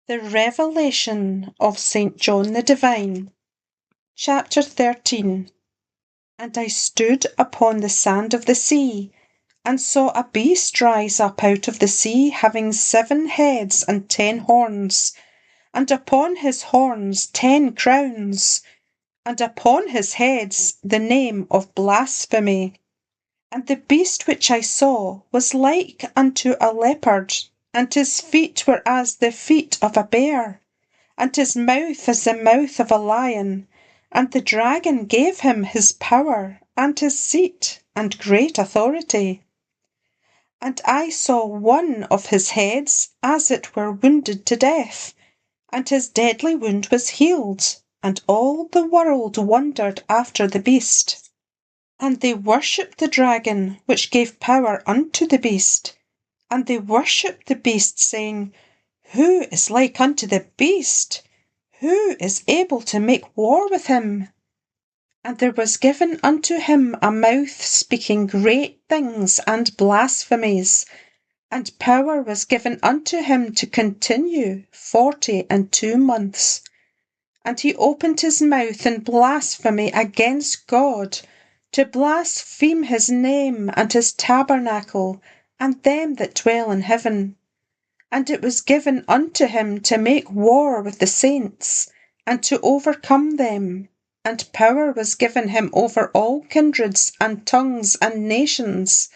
The Revelation of St. John the Divine. Chapter 13. And I stood upon the sand of the sea, and saw a beast rise up out of the sea, having 7 heads and 10 horns, and upon his horns 10 crowns, and upon his heads the name of blasphemy. And the beast which I saw was like unto a leopard, and his feet were as the feet of a bear, and his mouth as the mouth of a lion. And the dragon gave him his power, and his seat, and great authority. And I saw one of his heads as it were wounded to death, and his deadly wound was healed, and all the world wondered after the beast. And they worshipped the dragon, which gave power unto the beast. And they worshipped the beast, saying, Who is like unto the beast? Who is able to make war with him? And there was given unto him a mouth speaking great things and blasphemies, and power was given unto him to continue 42 months. And he opened his mouth in blasphemy against God, to blaspheme his name and his tabernacle, and them that dwell in heaven. And it was given unto him to make war with the saints, and to overcome them. And power was given him over all kindreds and tongues and nations.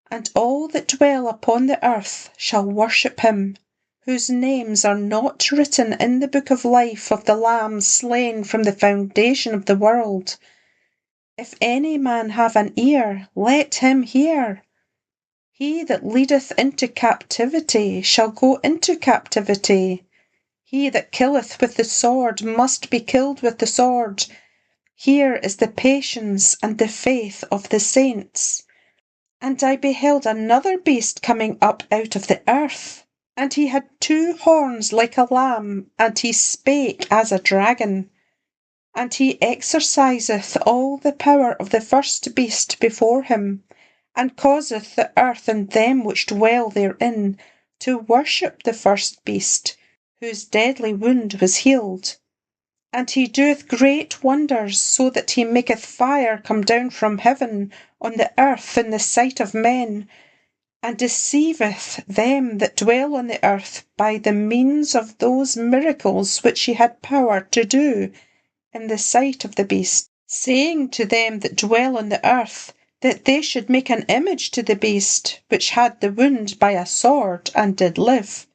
And all that dwell upon the earth shall worship him, whose names are not written in the book of life of the Lamb slain from the foundation of the world. If any man have an ear, let him hear. He that leadeth into captivity shall go into captivity. He that killeth with the sword must be killed with the sword. Here is the patience and the faith of the saints. And I beheld another beast coming up out of the earth, and he had 2 horns like a lamb, and he spake as a dragon. And he exerciseth all the power of the first beast before him, and causeth the earth and them which dwell therein to worship the first beast, whose deadly wound was healed. And he doeth great wonders, so that he maketh fire come down from heaven on the earth in the sight of men, and deceiveth them that dwell on the earth by the means of those miracles which he had power to do in the sight of the beast, saying to them that dwell on the earth, that they should make an image to the beast, which had the wound by a sword, and did live.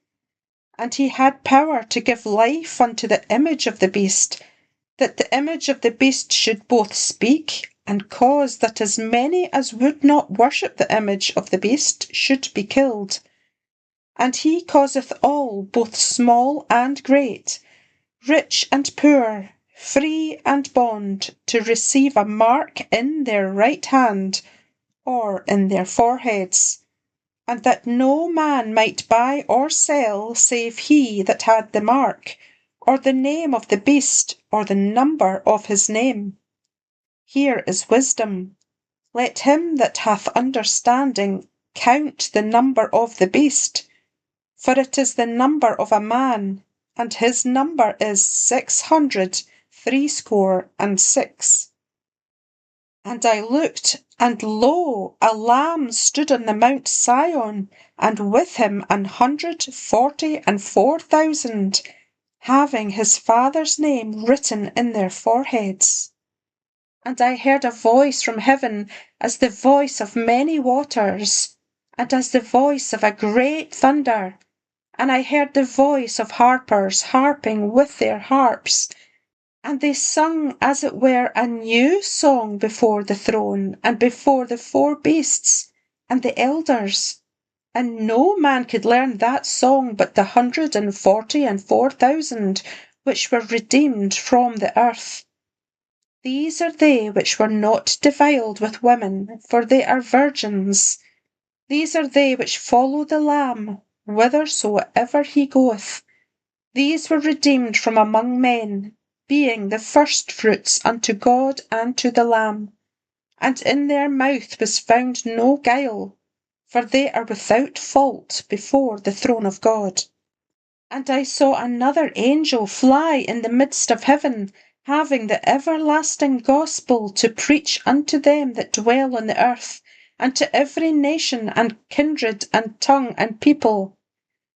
And he had power to give life unto the image of the beast, that the image of the beast should both speak, and cause that as many as would not worship the image of the beast should be killed. And he causeth all, both small and great, rich and poor, free and bond, to receive a mark in their right hand, or in their foreheads, and that no man might buy or sell save he that had the mark, or the name of the beast, or the number of his name. Here is wisdom. Let him that hath understanding count the number of the beast, for it is the number of a man, and his number is 666. And I looked, and lo, a Lamb stood on the Mount Sion, and with him 144,000, having his Father's name written in their foreheads. And I heard a voice from heaven as the voice of many waters, and as the voice of a great thunder. And I heard the voice of harpers harping with their harps, and they sung as it were a new song before the throne, and before the 4 beasts, and the elders. And no man could learn that song but the 144,000 which were redeemed from the earth. These are they which were not defiled with women, for they are virgins. These are they which follow the Lamb, whithersoever he goeth. These were redeemed from among men, being the firstfruits unto God and to the Lamb. And in their mouth was found no guile, for they are without fault before the throne of God. And I saw another angel fly in the midst of heaven, having the everlasting gospel to preach unto them that dwell on the earth, and to every nation and kindred and tongue and people,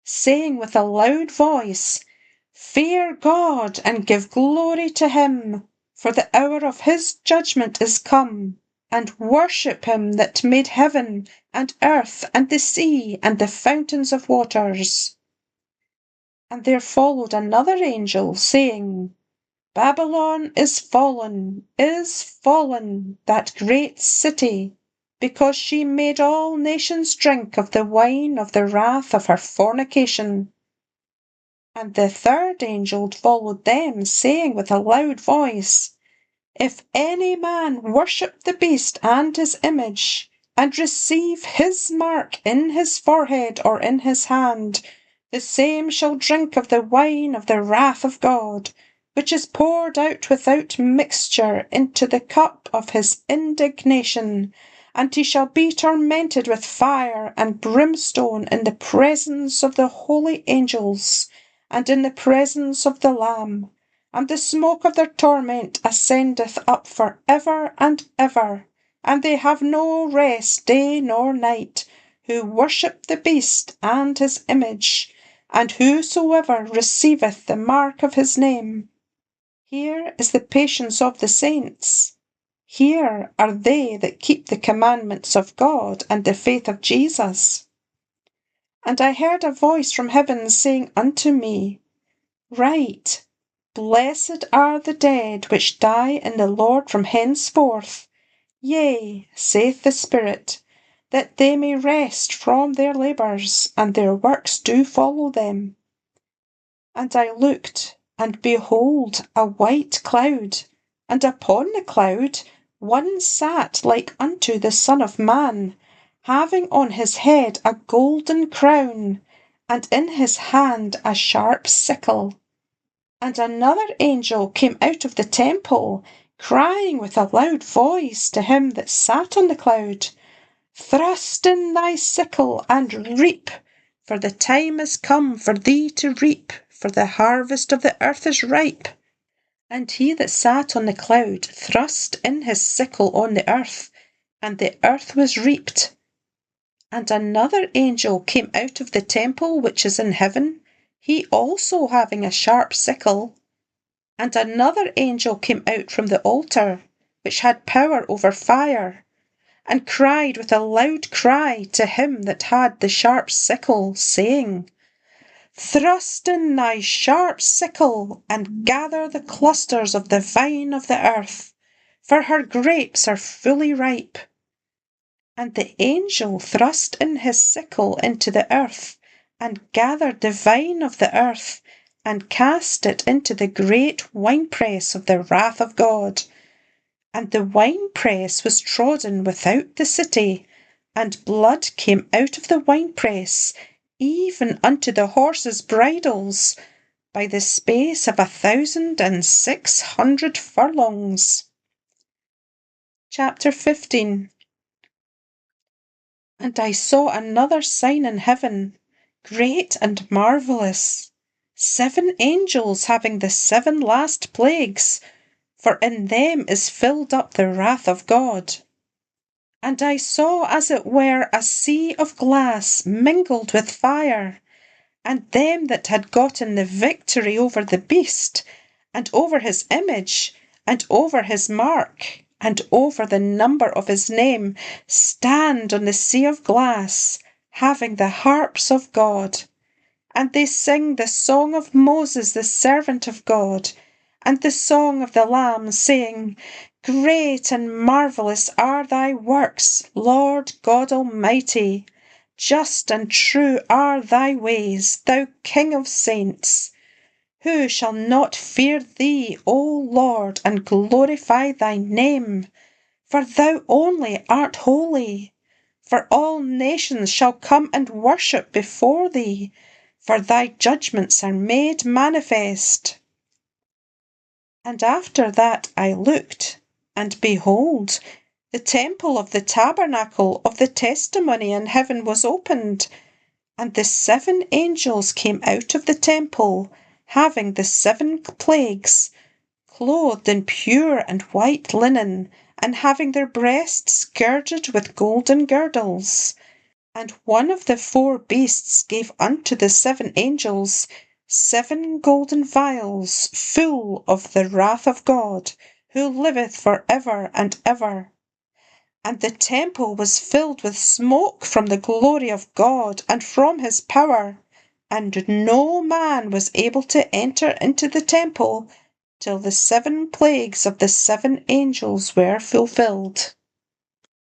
saying with a loud voice, Fear God, and give glory to him, for the hour of his judgment is come, and worship him that made heaven and earth and the sea and the fountains of waters. And there followed another angel, saying, Babylon is fallen, that great city, because she made all nations drink of the wine of the wrath of her fornication. And the third angel followed them, saying with a loud voice, If any man worship the beast and his image, and receive his mark in his forehead or in his hand, the same shall drink of the wine of the wrath of God, which is poured out without mixture into the cup of his indignation, and he shall be tormented with fire and brimstone in the presence of the holy angels, and in the presence of the Lamb. And the smoke of their torment ascendeth up for ever and ever, and they have no rest day nor night, who worship the beast and his image, and whosoever receiveth the mark of his name. Here is the patience of the saints. Here are they that keep the commandments of God and the faith of Jesus. And I heard a voice from heaven saying unto me, Write, Blessed are the dead which die in the Lord from henceforth. Yea, saith the Spirit, that they may rest from their labours, and their works do follow them. And I looked, and behold, a white cloud, and upon the cloud one sat like unto the Son of Man, having on his head a golden crown, and in his hand a sharp sickle. And another angel came out of the temple, crying with a loud voice to him that sat on the cloud, Thrust in thy sickle and reap, for the time is come for thee to reap, for the harvest of the earth is ripe. And he that sat on the cloud thrust in his sickle on the earth, and the earth was reaped. And another angel came out of the temple which is in heaven, he also having a sharp sickle. And another angel came out from the altar, which had power over fire, and cried with a loud cry to him that had the sharp sickle, saying, Thrust in thy sharp sickle, and gather the clusters of the vine of the earth, for her grapes are fully ripe. And the angel thrust in his sickle into the earth, and gathered the vine of the earth, and cast it into the great winepress of the wrath of God. And the winepress was trodden without the city, and blood came out of the winepress, even unto the horses' bridles, by the space of 1,600 furlongs. Chapter 15. And I saw another sign in heaven, great and marvellous, 7 angels having the 7 last plagues, for in them is filled up the wrath of God. And I saw as it were a sea of glass mingled with fire, and them that had gotten the victory over the beast, and over his image, and over his mark, and over the number of his name, stand on the sea of glass, having the harps of God. And they sing the song of Moses the servant of God, and the song of the Lamb, saying, Great and marvellous are thy works, Lord God Almighty. Just and true are thy ways, thou King of saints. Who shall not fear thee, O Lord, and glorify thy name? For thou only art holy. For all nations shall come and worship before thee, for thy judgments are made manifest. And after that I looked, and behold, the temple of the tabernacle of the testimony in heaven was opened, And the 7 angels came out of the temple, having the 7 plagues, clothed in pure and white linen, and having their breasts girded with golden girdles. And one of the 4 beasts gave unto the 7 angels 7 golden vials full of the wrath of God, who liveth for ever and ever. And the temple was filled with smoke from the glory of God and from his power, and no man was able to enter into the temple till the 7 plagues of the 7 angels were fulfilled.